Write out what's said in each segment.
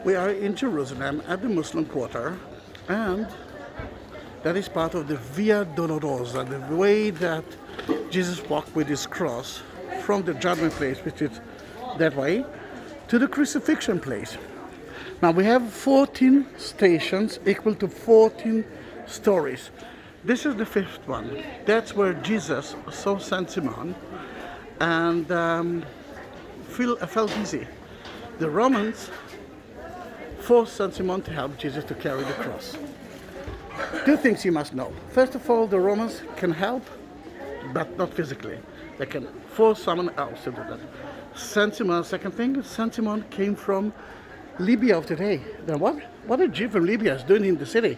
We are in Jerusalem at the Muslim quarter, and that is part of the Via Dolorosa, the way that Jesus walked with his cross from the judgment place, which is that way, to the crucifixion place. Now we have 14 stations equal to 14 stories. This is the fifth one. That's where Jesus saw Saint Simon and felt dizzy. The Romans forced Saint Simon to help Jesus to carry the cross. Two things you must know. First of all, the Romans can help, but not physically. They can force someone else to do that. Saint Simon, second thing, Saint Simon came from Libya of today. Then what a Jew from Libya is doing in the city?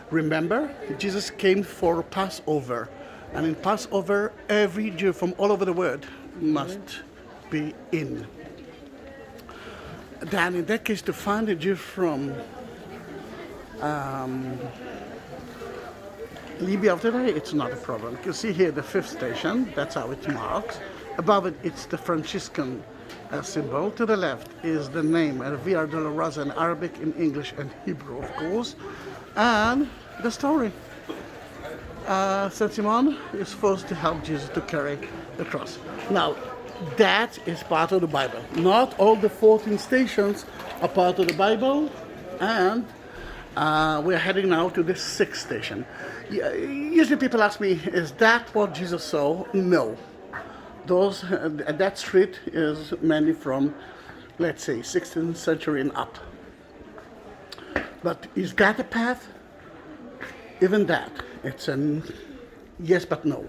Remember, Jesus came for Passover. And in Passover, every Jew from all over the world must be in. Then in that case, to find a Jew from Libya of today, it's not a problem. You can see here the fifth station, that's how it's marked. Above it, it's the Franciscan symbol. To the left is the name, Via Dolorosa in Arabic, in English and Hebrew, of course. And the story. Saint Simon is forced to help Jesus to carry the cross. Now, that is part of the Bible. Not all the 14 stations are part of the Bible, and we're heading now to the sixth station. Usually people ask me, is that what Jesus saw? No. That street is mainly from, let's say, 16th century and up. But is that a path? Even that, it's a yes but no.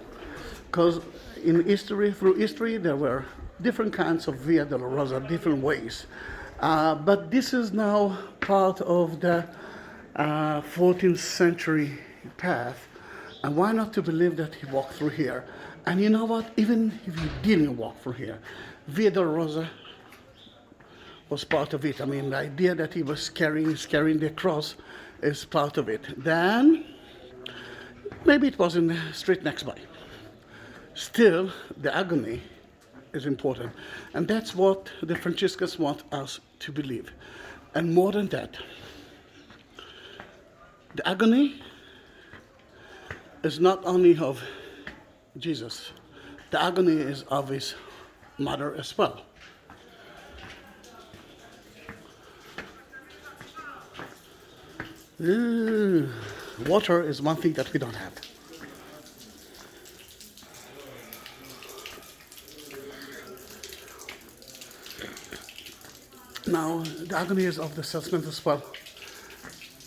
Because through history, there were different kinds of Via Dolorosa, different ways. But this is now part of the 14th century path. And why not to believe that he walked through here? And you know what? Even if he didn't walk through here, Via Dolorosa was part of it. I mean, the idea that he was carrying the cross is part of it. Then, maybe it was in the street next by. Still, the agony is important. And that's what the Franciscans want us to believe. And more than that, the agony is not only of Jesus. The agony is of his mother as well. Water is one thing that we don't have. Now, the agony is of the salesman as well.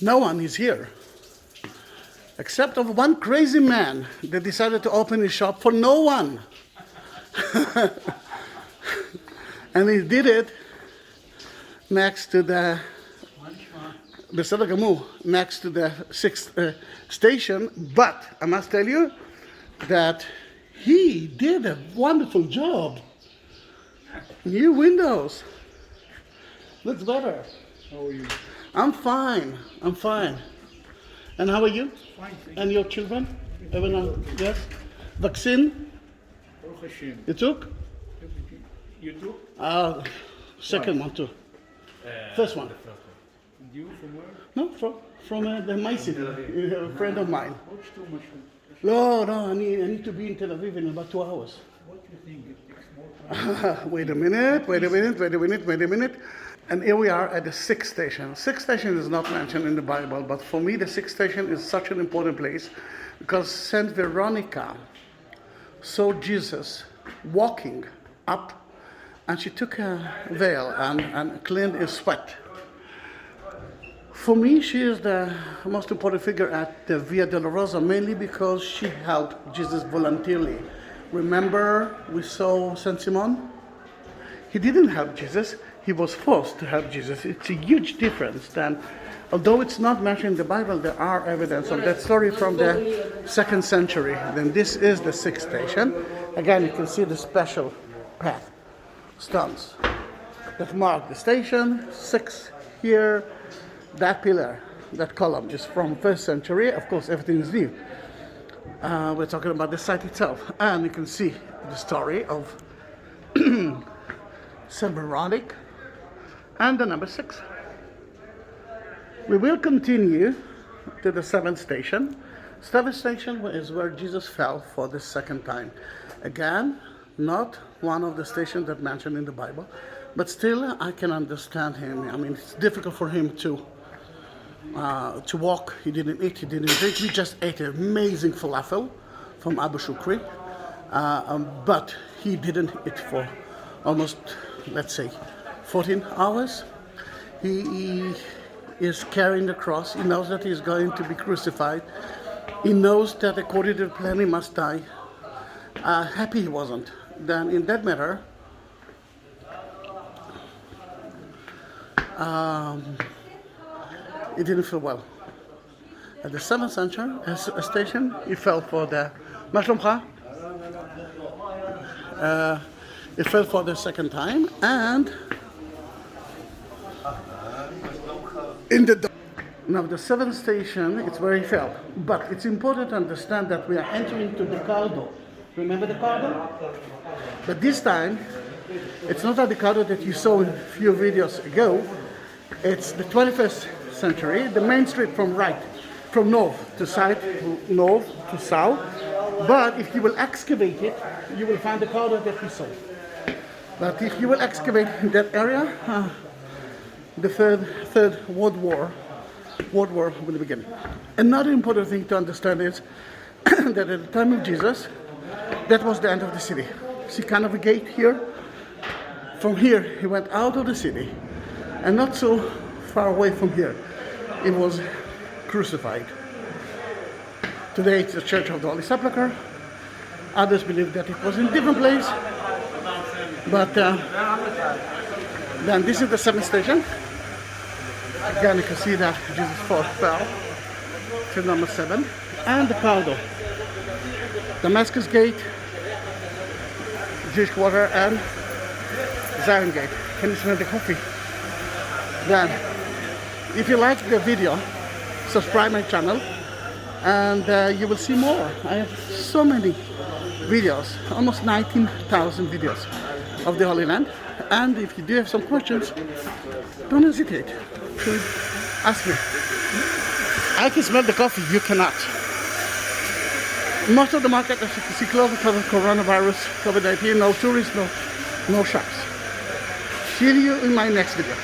No one is here, except of one crazy man that decided to open his shop for no one. And he did it next to the next to the sixth station. But I must tell you that he did a wonderful job. New windows. Looks better. How are you? I'm fine. And how are you? Fine, thank And your children? Everyone? Yes? Vaccine? Baruch Hashem. You took? You too? Second one too. First one. You from where? No, from the Maisi, a friend of mine. What's too much? No, I need to be in Tel Aviv in about 2 hours. What do you think? It takes more time? Wait a minute. And here we are at the sixth station. Sixth station is not mentioned in the Bible, but for me the sixth station is such an important place because Saint Veronica saw Jesus walking up, and she took a veil and cleaned his sweat. For me, she is the most important figure at the Via Dolorosa, mainly because she helped Jesus voluntarily. Remember, we saw Saint Simon? He didn't help Jesus. He was forced to help Jesus. It's a huge difference. Then, although it's not mentioned in the Bible, there are evidence of that story from the 2nd century. Then this is the sixth station. Again, you can see the special path, stones that mark the station. 6 here. That pillar, that column is from 1st century. Of course, everything is new. We're talking about the site itself. And you can see the story of Saint Veronica and the number 6. We will continue to the seventh station. Seventh station is where Jesus fell for the second time. Again, not one of the stations that mentioned in the Bible, but still I can understand him. I mean, it's difficult for him to walk. He didn't eat, he didn't drink. We just ate an amazing falafel from Abu Shukri, but he didn't eat for almost, let's say, 14 hours. He is carrying the cross. He knows that he is going to be crucified. He knows that according to the plan he must die. Happy he wasn't. Then in that matter, he didn't feel well. At the seventh station, he fell for the he fell for the second time, and in the now the seventh station, it's where he fell. But it's important to understand that we are entering to the Caldo. Remember the Caldo? But this time, it's not like the Caldo that you saw in a few videos ago. It's the 21st century, the main street from north to south, But if you will excavate it, you will find the Caldo that we saw. But if you will excavate that area, the third World War will begin. Another important thing to understand is that at the time of Jesus, that was the end of the city. See kind of a gate here? From here, he went out of the city, and not so far away from here, he was crucified. Today it's the Church of the Holy Sepulchre. Others believe that it was in a different place. But then this is the seventh station. Again, you can see that Jesus fell to number 7. And the Caldo. Damascus Gate, Jewish Quarter, and Zahi Gate. Can you smell the coffee? Then, if you like the video, subscribe my channel, and you will see more. I have so many videos, almost 19,000 videos of the Holy Land. And if you do have some questions, don't hesitate to ask me. I can smell the coffee, you cannot. Most of the market, as you can see, closed because of coronavirus, COVID-19, no tourists, no shops. See you in my next video.